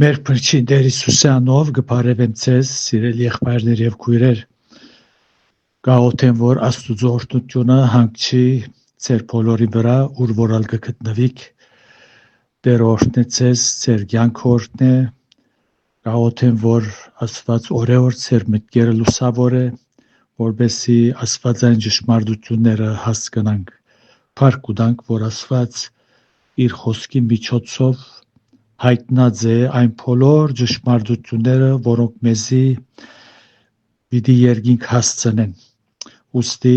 Մեր փրկին Տեր Հիսուսի անով կբարևեմ ձեզ, սիրելի եղբայրներ եւ քույրեր, գաղութեմ, որ Աստուծո օրհնությունը հանգչի ձեր բոլորի վրա, ուր որալ կգտնվիք, Տեր օրհնե ձեզ, ձեր կյանքը օրհնե, գաղութեմ, որ Աստված օրեօր ձեր մտքերը լուսավորե, որպեսզի աստվածային ճշմարտությունները հասկանանք, փառք ունենք, որ Աստված իր խոսքի միջոցով հայտնած է այն բոլոր ճշմարտությունները, որոնք մեզի պիտի երկինք հասցնեն։ Ուստի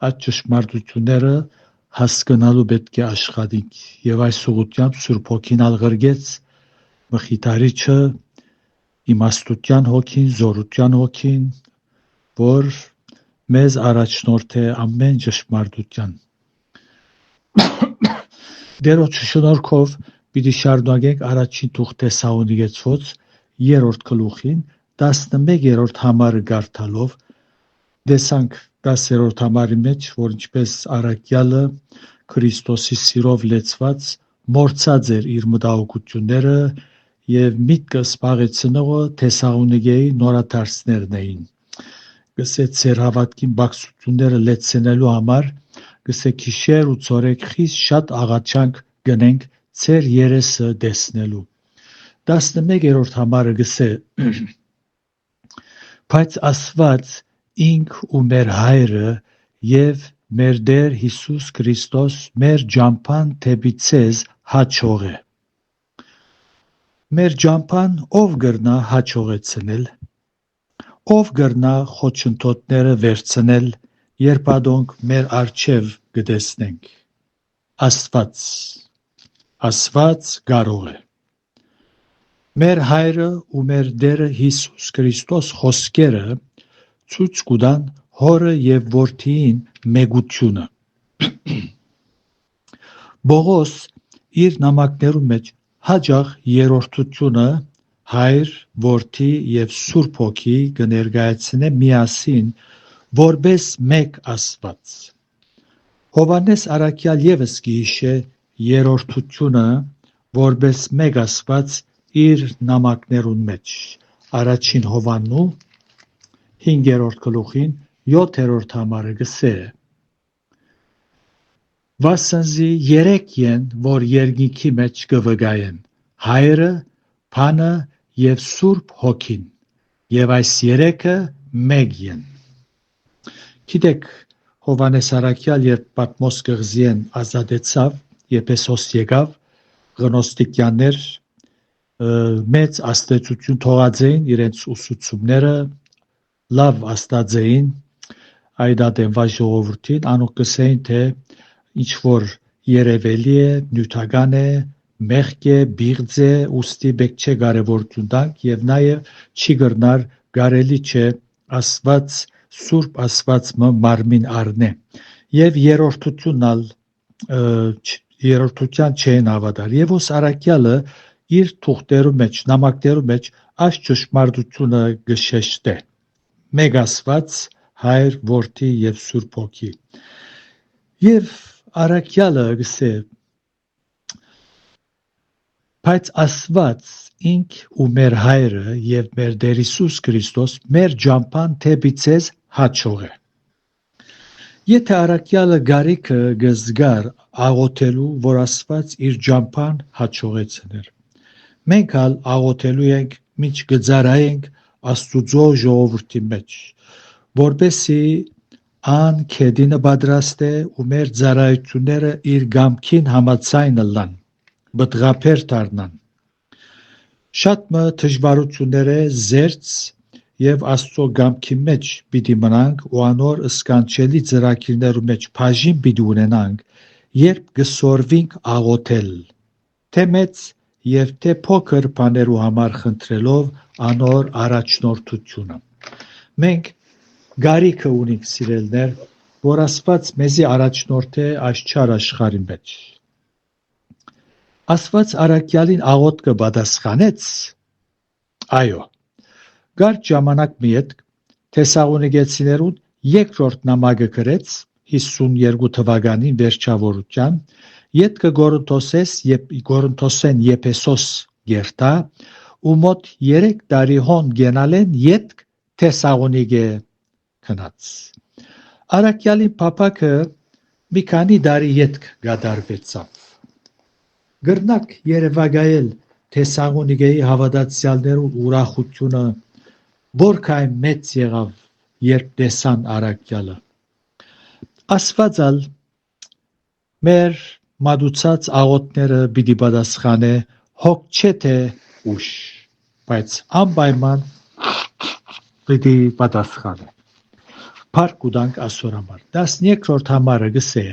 այդ ճշմարտությունները հասկանալու պետք է աշխատենք եւ այս ուղղությամբ Սուրբ Հոգին ալղրգեց մխիթարիչը իմաստության հոգին, զորության հոգին, որ մեզ առաջնորդ է ամեն ճշմարտության։ Դերոջ շնորհքով պիտի շարունակենք առաջին թուղթ Թեսաղոնիկեցոց 3-րդ գլուխին 11-րդ համարը գարտալով տեսանք 10-րդ համարի մեջ, որ ինչպես առաքյալը Քրիստոսի սիրով լեցված մորցած էր իր մտահոգությունները եւ միտքը սպաղեցնողը Թեսաղոնիկեի նորադարձներն էին։ Գսեց ծեր հավատքին բացությունները լեցնելու համար, գսե քիշեր ու ծորեք խիստ շատ աղաչանք գնենք ծեր երեսը տեսնելու։ 11-րդ համարը գսե բայց Աստված ինք ու մեր հայրը եւ մեր Տեր Հիսուս Քրիստոս մեր ջամփան թեպի ցեզ հաճող է։ Մեր ջամփան ով գրնա հաճողեցնել, ով գրնա խոչընդոտները վերցնել, երբ ադոնք մեր արչև կտեսնենք։ Աստված կարող է։ Մեր հայրը ու մեր Տերը Հիսուս Քրիստոս խոսքերը ցույց կտան հորը եւ որդիին մեգությունը։ Բողոս իր նամակներու մեջ հաջող երրորդությունը հայր, որդի եւ Սուրբ Հոգի կներկայացնե միասին որպես մեկ Աստված։ Հովհաննես առաքյալ եւս կհիշե երրորդությունը որպես մեկ Աստված իր նամակներուն մեջ։ Առաջին Հովհաննու 5-րդ գլուխին 7-րդ համարը գսե Վասնզի երեք են, որ երկինքի մեջ կվգայեն, հայրը, Փանը եւ Սուրբ Հոգին, եւ այս երեքը մեկ են։ Գիտեք, Հովհաննես առաքյալ երբ Պատմոս կղզիեն ազատեցավ, Եփեսոս եկավ, գնոստիկյաններ մեծ աստեցություն թողած էին իրենց ուսուցումները, լավ աստած էին այդ ադենվա ժողովրդին, անոնք կսեին, թե ինչ որ երևելի է, նյութական է, մեղք է, բիղձ է, ուստի բեք չէ կարևորություն տանք եւ նաեւ չի գրնար կարելի չէ Աստված Սուրբ Աստված մարմին առնե եւ երրորդության չեն հավատալ եւ ոս առաքյալը իր թուղթերու մեջ նամակներու մեջ այս ճշմարտությունը գշեշտե մեկ Աստված հայր որդի եւ Սուրբ Հոգի եւ առաքյալը գսե բայց Աստված ինք ու մեր հայրը եւ մեր Տեր Հիսուս Քրիստոս մեր ջամփան թեպի ցեզ հաճող է։ Եթե առաքյալը գարիքը գզգար աղոթելու, որ Աստված իր ջամփան հաճողեցներ, մենք ալ աղոթելու ենք, միջ գծարայենք Աստուծո ժողովրդի մեջ, որպեսզի ան քեդինը պատրաստ է ու մեր ծառայությունները իր գամքին համաձայն լան, բտղափեր դառնան։ Շատ մը դժվարությունները զերծ եւ Աստծո գամքի մեջ պիտի մնանք ու անոր սկանչելի ծրագիրներու մեջ բաժին պիտի ունենանք, երբ կսորվինք աղոթել, թե մեծ եւ թե փոքր բաներու համար խնդրելով անոր առաջնորդությունը։ Մենք գարիքը ունենք սիրելներ, որ Աստված մեզի առաջնորդ է այս չար աշխարհի մեջ։ Աստված առաքյալին աղոթքը պատասխանեց։ Այո։ Գարջ ժամանակ մի հետ Թեսաղոնիկեցիներուն երկրորդ նամակը գրեց 52 թվականին վերջավորության, ետքը Կորինթոսեն Եփեսոս գերտա ու մոտ 3 տարի հոն գենալեն ետք Թեսաղոնիկե քնած։ Արաքյալի փապակը մի քանի տարի ետք գդարվեցավ։ Գրնակ երևակայել Թեսաղոնիկեի հավատացյալներու ուրախությունը որքան մեծ եղավ, երբ տեսան Արաքյալը։ Աստվածալ մեր մատուցած աղոթները պիտի պատասխանե հոգ չէ թե ուշ, բայց անպայման պիտի պատասխանե։ Փառք ու տանք Աստծո համար։ 12-րդ համարը գսե.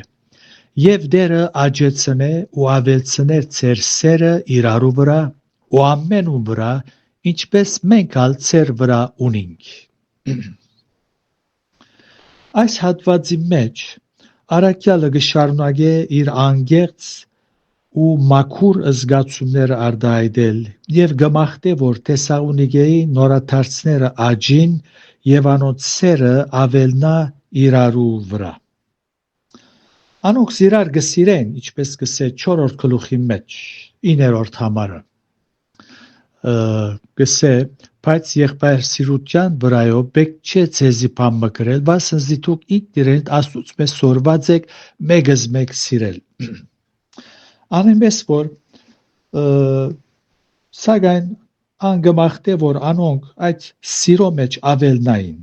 Եվ դերը աճեցնե ու ավելցներ ձեր սերը իրարու վրա ու ամենու վրա, ինչպես մենք ալ ձեր վրա ունենք։ Այս հատվածի մեջ Արաքյալը կշարունակե իր անգեղծ ու մաքուր զգացումները արտահայտել եւ կմաղթե, որ Թեսաղոնիկեի նորաթարցները աճին եւ անոնց սերը ավելնա իրարու վրա։ Անոնք իրար կսիրեն, ինչպես կսե 4-րդ գլուխի մեջ 9-րդ համարը։ Կսե, բայց եղբայր սիրության վրայով պետք չէ ձեզի բան մկրել, վասնզի դուք ինքներդ Աստծուց մեզ սորված եք մեկս մեկ սիրել։ Անիմես որ սակայն անգմախտե որ անոնք այդ սիրո մեջ ավելնային,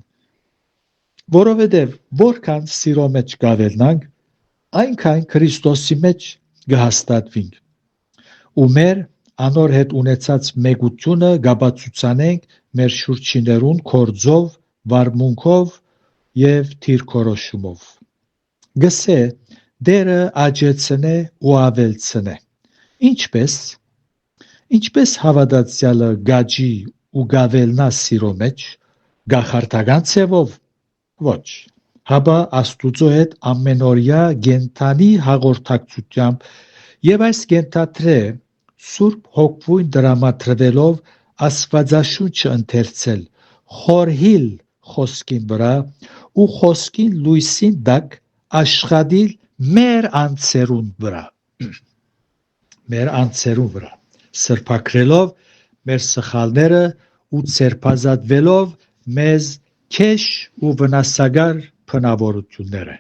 որովհետև որքան սիրո մեջ կավելնանք, այնքան Քրիստոսի մեջ կհաստատվենք ու մեր անոր հետ ունեցած մեգությունը կապացուցանենք մեր շուրջիներուն կորձով, վարմունքով եւ թիրքորոշումով։ Գսե դերը աճեցնե ու ավելցնե։ Ինչպես հավատացյալը գաճի ու գավելնա սիրո մեջ, գախարտական ցևով ոչ, հաբա Աստուծո հետ ամենօրյա գենթանի հաղորդակցությամբ եւ այս գենթատրե Սուրբ Հոգվույն դրամատրվելով Աստվածաշունչը ընթերցել, խորհիլ խոսքին վրա ու խոսքին լույսին տակ աշխատիլ մեր անձերուն վրա, սրբակրելով մեր սխալները ու ցերպազատվելով մեզ քեշ ու վնասակար փնավորությունները։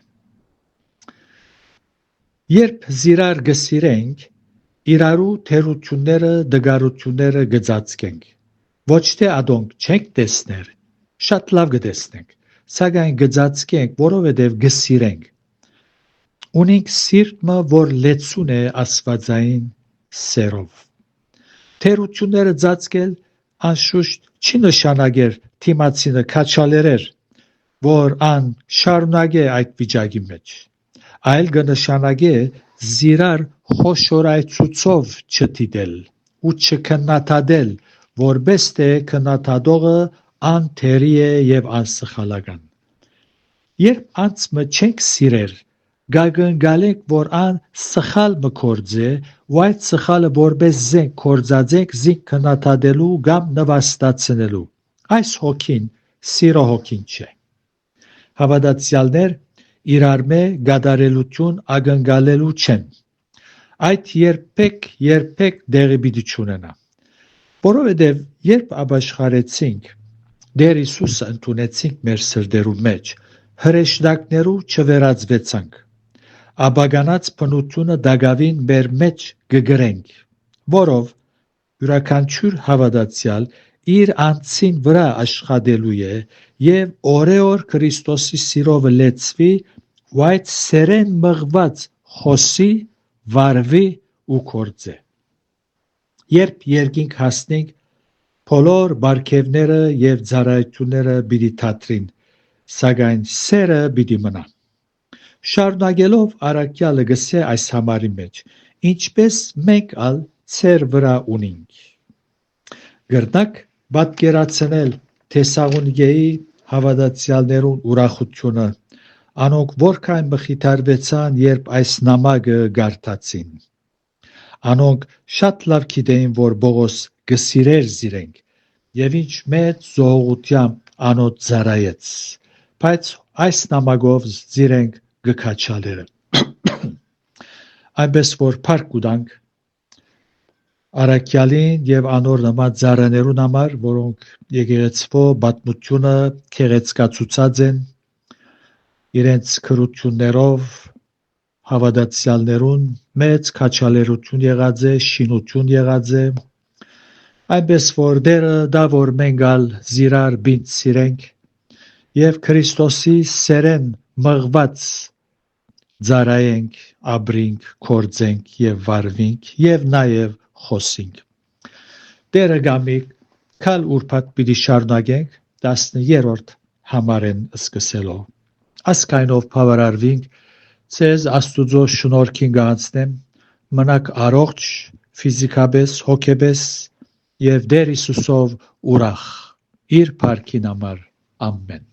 Երբ զիրար գսիրենք, իրարու թերությունները, դգարությունները գծածկենք, ոչ թե ադոնք չենք տեսներ, շատ լավ կտեսնենք, սակայն գծածկենք, որովհետև գսիրենք։ Ունենք սիրտը, որ լեցուն է աստվածային սերով։ Թերությունները ծածկել անշուշտ չի նշանակեր թիմացինը քաչալերեր, որ ան շարունակե այդ վիճակի մեջ, այլ կնշանակե զիրար խոշորայցուցով չդիտել ու չքննադատել, որպես թե քննադատողը անթերի է եւ անսխալական։ Երբ անցմը չենք սիրեր, գագնգալենք, որ ան սխալ մկործե, ու այդ սխալը որպես զենք կործածենք զինք քննադատելու կամ նվաստացնելու։ Այս հոգին սիրո հոգին չէ։ Հավատացյալներ իրարմե գադարելություն ակնկալելու չեն։ Այդ երբեք դեղի պիտի չունենա։ Որովհետև երբ ապաշխարեցինք, Տեր Հիսուսը ընդունեցինք մեր սրտերու մեջ, հրեշտակներու չվերածվեցանք, ապագանած բնությունը դակավին մեր մեջ կգրենք, որով յուրաքանչյուր հավատացյալ իր անձին վրա աշխատելու է եւ օրեօր Քրիստոսի սիրով լեցվի ու այդ սերեն մղված խոսի, վարվի ու կործե։ Երբ երկինք հասնենք, բոլոր բարգևները եւ ծառայությունները պիտի թատրին, սակայն սերը պիտի մնա։ Շարունակելով Արաքյալը գսե այս համարի մեջ, ինչպես մենք ալ ծեր վրա ունենք։ Գրնակ պատկերացնել Թեսաղոնիկեի հավատացյալներուն ուրախությունը, անոնք որքան մխիթարվեցան, երբ այս նամակը կարդացին։ Անոնք շատ լավ գիտեին, որ Պողոս կսիրեր զիրենք եւ ինչ մեծ զոհողությամբ անոց ծառայեց, բայց այս նամակով զիրենք գքաչալերը։ Այնպես որ փառք ուտանք Արաքյալին եւ անոր նման ծառաներուն համար, որոնք եկեղեցվո պատմությունը քեղեցկացուցած են իրենց քրություններով հավատացյալներուն մեծ քաջալերություն եղած է, շինություն եղած է, այնպես որ դերը դա որ մենք ալ զիրար բինտ սիրենք եւ Քրիստոսի սերեն մղված ծառայենք, ապրենք, կործենք եւ վարվենք եւ նաեւ խոսենք։ Դերը գամի կալ ուրբաթ պիտի շարունակենք 10-րդ համարեն սկսելով։ Ասկայնով բավարարվենք ցեզ Աստուծո շնորհքին գանցնեմ մնաք առողջ ֆիզիկապես, հոգեպես եւ Տեր Հիսուսով ուրախ իր փառքին համար ամեն